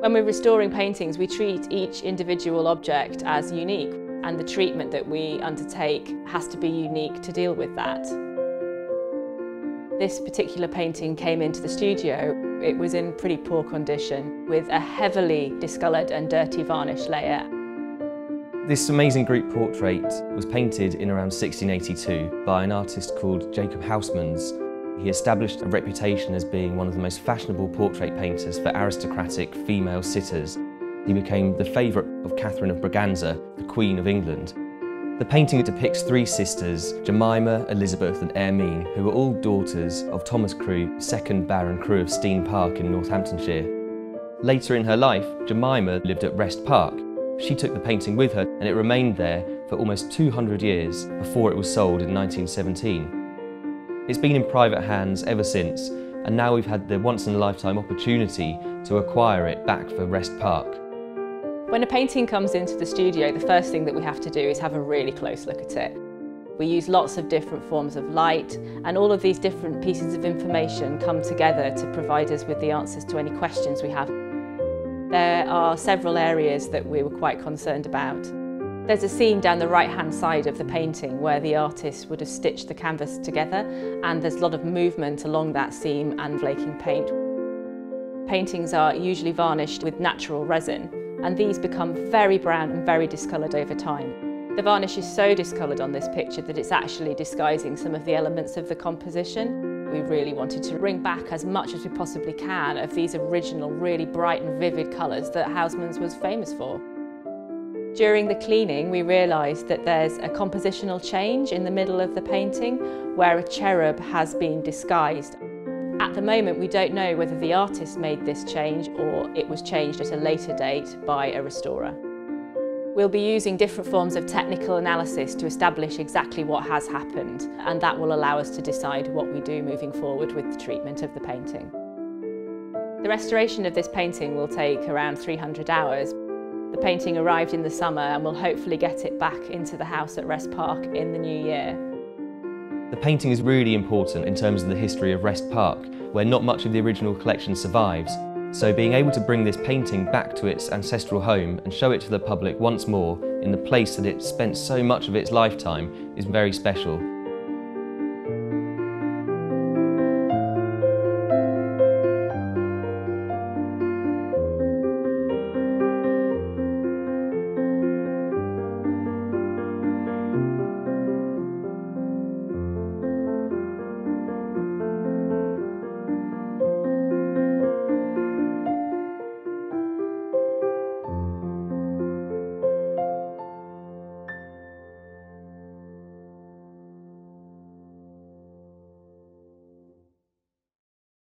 When we're restoring paintings, we treat each individual object as unique, and the treatment that we undertake has to be unique to deal with that. This particular painting came into the studio. It was in pretty poor condition, with a heavily discoloured and dirty varnish layer. This amazing group portrait was painted in around 1682 by an artist called Jacob Huysmans. He established a reputation as being one of the most fashionable portrait painters for aristocratic female sitters. He became the favourite of Catherine of Braganza, the Queen of England. The painting depicts three sisters, Jemima, Elisabeth and Airmine, who were all daughters of Thomas Crewe, 2nd Baron Crewe of Stene Park in Northamptonshire. Later in her life, Jemima lived at Wrest Park. She took the painting with her and it remained there for almost 200 years before it was sold in 1917. It's been in private hands ever since, and now we've had the once-in-a-lifetime opportunity to acquire it back for Wrest Park. When a painting comes into the studio, the first thing that we have to do is have a really close look at it. We use lots of different forms of light, and all of these different pieces of information come together to provide us with the answers to any questions we have. There are several areas that we were quite concerned about. There's a seam down the right-hand side of the painting where the artist would have stitched the canvas together, and there's a lot of movement along that seam and flaking paint. Paintings are usually varnished with natural resin, and these become very brown and very discoloured over time. The varnish is so discoloured on this picture that it's actually disguising some of the elements of the composition. We really wanted to bring back as much as we possibly can of these original, really bright and vivid colours that Huysmans was famous for. During the cleaning, we realised that there's a compositional change in the middle of the painting where a cherub has been disguised. At the moment, we don't know whether the artist made this change or it was changed at a later date by a restorer. We'll be using different forms of technical analysis to establish exactly what has happened, and that will allow us to decide what we do moving forward with the treatment of the painting. The restoration of this painting will take around 300 hours. The painting arrived in the summer and we'll hopefully get it back into the house at Wrest Park in the new year. The painting is really important in terms of the history of Wrest Park, where not much of the original collection survives. So being able to bring this painting back to its ancestral home and show it to the public once more in the place that it spent so much of its lifetime is very special.